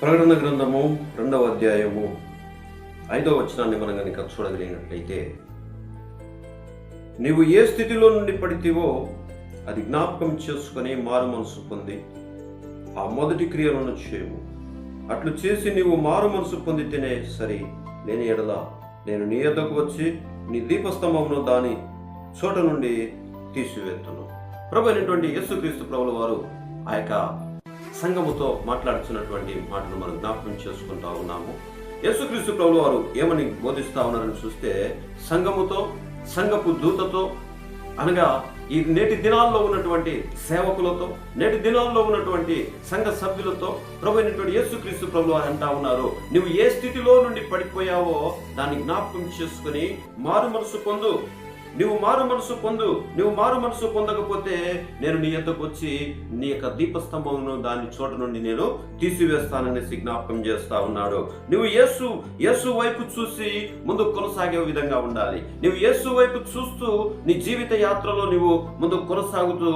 ప్రకటన గ్రంథము 2వ అధ్యాయము 5వ వచనాన్ని మనం కనుక చూడగలిగినట్లయితే, నీవు ఏ స్థితిలో నుండి పడితేవో అది జ్ఞాపకం చేసుకుని మారు మనసు పొంది ఆ మొదటి క్రియలను చేయము. అట్లు చేసి నీవు మారు మనసు పొందితేనే సరి, లేని ఎడల నేను నీ యొద్దకు వచ్చి నీ దీపస్తంభమును దాని చోట నుండి తీసివేత్తును. ప్రభు అయినటువంటి యేసుక్రీస్తు ప్రభుల వారు ఆ యొక్క సంఘముతో మాట్లాడుతున్నటువంటి మాటను మనం జ్ఞాపకం చేసుకుంటా ఉన్నాము. యేసుక్రీస్తు ప్రభుల వారు ఏమని బోధిస్తా ఉన్నారని చూస్తే, సంఘముతో, సంఘపు దూతతో, అనగా ఈ నేటి దినాల్లో ఉన్నటువంటి సేవకులతో, నేటి దినాల్లో ఉన్నటువంటి సంఘ సభ్యులతో ప్రభు అయినటువంటి యేసుక్రీస్తు ప్రభుల వారు అంటా ఉన్నారు, నువ్వు ఏ స్థితిలో నుండి పడిపోయావో దాన్ని జ్ఞాపకం చేసుకుని మారు మనసు పొందు. నువ్వు మారు మనసు పొందు. నువ్వు మారు మనసు పొందకపోతే నేను నీ యొద్దకు వచ్చి నీ యొక్క దీపస్తంభమును దాని చోట నుండి నేను తీసివేస్తాననేసి జ్ఞాపకం చేస్తా ఉన్నాడు. నువ్వు యేసు వైపు చూసి ముందు కొనసాగే విధంగా ఉండాలి. నువ్వు యేసు వైపు చూస్తూ నీ జీవిత యాత్రలో నువ్వు ముందు కొనసాగుతూ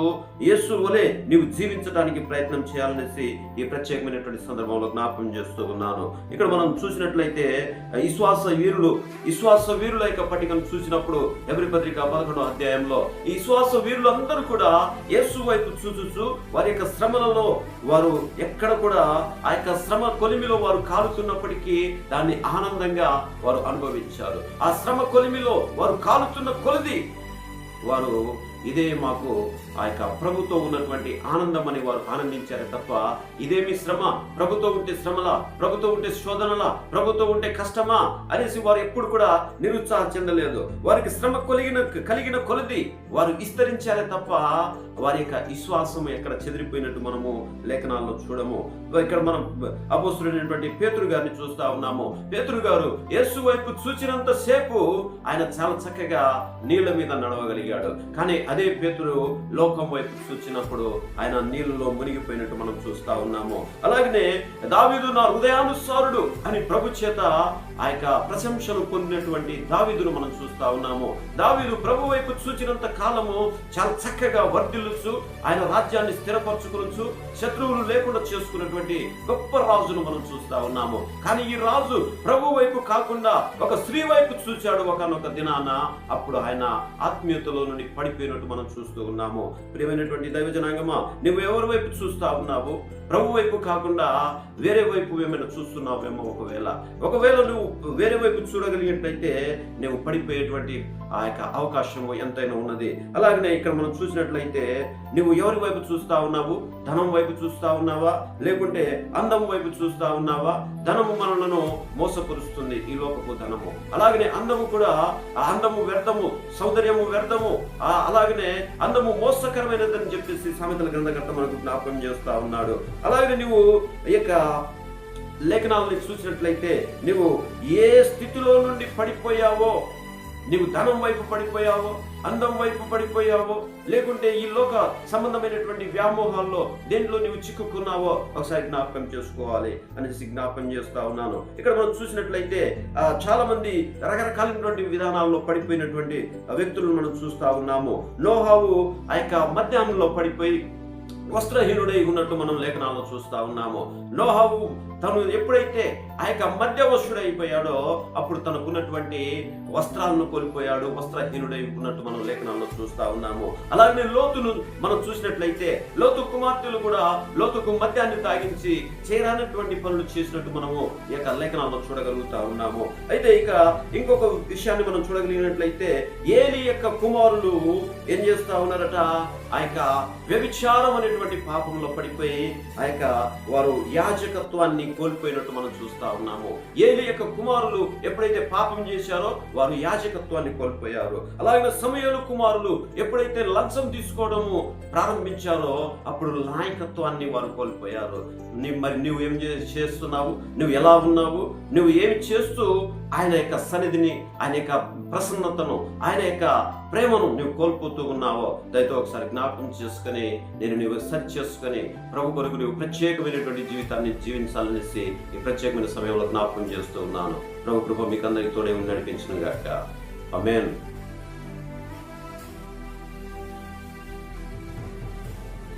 యేసు వలె నువ్వు జీవించడానికి ప్రయత్నం చేయాలనేసి ఈ ప్రత్యేకమైనటువంటి సందర్భంలో జ్ఞాపకం చేస్తూ ఉన్నాను. ఇక్కడ మనం చూసినట్లయితే విశ్వాస వీరుల యొక్క పట్టికను చూసినప్పుడు ఎవరి 11వ అధ్యాయంలో ఈ విశ్వాస వీరులందరూ కూడా యేసు వైపు చూచుచు వారి యొక్క శ్రమలలో వారు ఎక్కడ కూడా ఆ యొక్క శ్రమ కొలిమిలో వారు కాలుతున్నప్పటికీ దాన్ని ఆనందంగా వారు అనుభవించారు. ఆ శ్రమ కొలిమిలో వారు కాలుతున్న కొలది వారు ఇదే మాకు ఆ యొక్క ప్రభుతో ఉన్నటువంటి ఆనందం అని వారు ఆనందించారు తప్ప, ఇదేమి శ్రమ, ప్రభుతో ఉంటే శ్రమలా, ప్రభుతో ఉంటే శోధనలా, ప్రభుతో ఉంటే కష్టమా అనేసి వారు ఎప్పుడు కూడా నిరుత్సాహం చెందలేదు. వారికి శ్రమ కలిగిన కొలది వారు విస్తరించారే తప్ప వారి యొక్క విశ్వాసం ఎక్కడ చెదిరిపోయినట్టు మనము లేఖనాల్లో చూడము. ఇక్కడ మనం అపోస్తలుడైనటువంటి పేతురు గారిని చూస్తా ఉన్నాము. పేతురు గారు యేసు వైపు చూచినంత సేపు ఆయన చాలా చక్కగా నీళ్ల మీద నడవగలిగాడు. కానీ అదే పేతురు లోకం వైపు చూచినప్పుడు ఆయన నీళ్ళలో మునిగిపోయినట్టు మనం చూస్తా ఉన్నాము. అలాగనే దావీదు నా హృదయానుసారుడు అని ప్రభు చేత ఆ యొక్క ప్రశంసలు పొందినటువంటి దావీదును మనం చూస్తా ఉన్నాము. దావీదు ప్రభు వైపు చూచినంత కాలము చాలా చక్కగా వర్ధిల్లుచు ఆయన రాజ్యాన్ని స్థిరపరచుకోవచ్చు, శత్రువులు లేకుండా చేసుకున్నటువంటి గొప్ప రాజును మనం చూస్తా ఉన్నాము. కానీ ఈ రాజు ప్రభు వైపు కాకుండా ఒక స్త్రీ వైపు చూచాడు ఒకనొక దినాన. అప్పుడు ఆయన ఆత్మీయతలో నుండి పడిపోయినట్టు మనం చూస్తూ ఉన్నాము. ప్రియమైనటువంటి దైవ జనాంగమా, నువ్వు ఎవరి వైపు చూస్తా ఉన్నావు? ప్రభు వైపు కాకుండా వేరే వైపు ఏమైనా చూస్తున్నావేమో. ఒకవేళ నువ్వు వేరే వైపు చూడగలిగినట్లయితే నువ్వు పడిపోయేటువంటి ఆ యొక్క అవకాశం ఎంతైనా ఉన్నది. అలాగనే ఇక్కడ మనం చూసినట్లయితే నువ్వు ఎవరి వైపు చూస్తా ఉన్నావు? ధనం వైపు చూస్తా ఉన్నావా? లేకుంటే అందం వైపు చూస్తా ఉన్నావా? ధనము మనలను మోసపరుస్తుంది, ఈ లోకపు ధనము. అలాగనే అందము కూడా, ఆ అందము వ్యర్థము, సౌందర్యము వ్యర్థము, అలాగనే అందము మోసకరమైనదని చెప్పేసి సామెతల గ్రంథకర్త మనకు జ్ఞాపకం చేస్తా ఉన్నాడు. అలాగే నువ్వు ఈ యొక్క లేఖనాలను చూసినట్లయితే నువ్వు ఏ స్థితిలో నుండి పడిపోయావో, నీవు ధనం వైపు పడిపోయావో, అందం వైపు పడిపోయావో, లేకుంటే ఈ లోక సంబంధమైనటువంటి వ్యామోహాల్లో దేంట్లో నీవు చిక్కుకున్నావో ఒకసారి జ్ఞాపకం చేసుకోవాలి అనేసి జ్ఞాపకం చేస్తా ఉన్నాను. ఇక్కడ మనం చూసినట్లయితే చాలా మంది రకరకాలైనటువంటి విధానాల్లో పడిపోయినటువంటి వ్యక్తులను మనం చూస్తా ఉన్నాము. నోహావు ఆ యొక్క మధ్యాహ్నంలో పడిపోయి వస్త్రహీనుడై ఉన్నట్టు మనం లేఖనాల్లో చూస్తా ఉన్నాము. నోహావు తను ఎప్పుడైతే ఆ యొక్క మధ్యవశుడైపోయాడో అప్పుడు తనకున్నటువంటి వస్త్రాలను కోల్పోయాడు, వస్త్రహీనుడై ఉన్నట్టు మనం లేఖనాల్లో చూస్తా ఉన్నాము. అలాగే లోతును మనం చూసినట్లయితే లోతు కుమార్తెలు కూడా లోతుకు మద్యాన్ని తాగించి చేరానటువంటి పనులు చేసినట్టు మనము ఈ యొక్క లేఖనాల్లో చూడగలుగుతా ఉన్నాము. అయితే ఇక ఇంకొక విషయాన్ని మనం చూడగలిగినట్లయితే ఏలీ యొక్క కుమారులు ఏం చేస్తా ఉన్నారట? ఆ యొక్క వ్యభిచారం అనేటువంటి పాపంలో పడిపోయి ఆ యొక్క వారు యాజకత్వాన్ని కోల్పోయినట్టు మనం చూస్తా ఉన్నాము. ఏలీ యొక్క కుమారులు ఎప్పుడైతే పాపం చేశారో వారు యాజకత్వాన్ని కోల్పోయారు. అలాగే సమూయేలు కుమారులు ఎప్పుడైతే లంచం తీసుకోవడము ప్రారంభించారో అప్పుడు నాయకత్వాన్ని వారు కోల్పోయారు. మరి నువ్వు ఏం చేస్తున్నావు? నువ్వు ఎలా ఉన్నావు? నువ్వు ఏమి చేస్తూ ఆయన యొక్క సన్నిధిని, ఆయన యొక్క ప్రసన్నతను, ఆయన యొక్క ప్రేమను నువ్వు కోల్పోతూ ఉన్నావో దయతో ఒకసారి జ్ఞాపకం చేసుకుని నువ్వు సెర్చ్ చేసుకుని ప్రభు కొరకు నువ్వు ప్రత్యేకమైనటువంటి జీవితాన్ని జీవించాలనేసి ఈ ప్రత్యేకమైన సమయంలో జ్ఞాపకం చేస్తూ ఉన్నాను. ప్రభు కృప మీకు అందరికీ తోడే నడిపించిన గాక. ఆమేన్.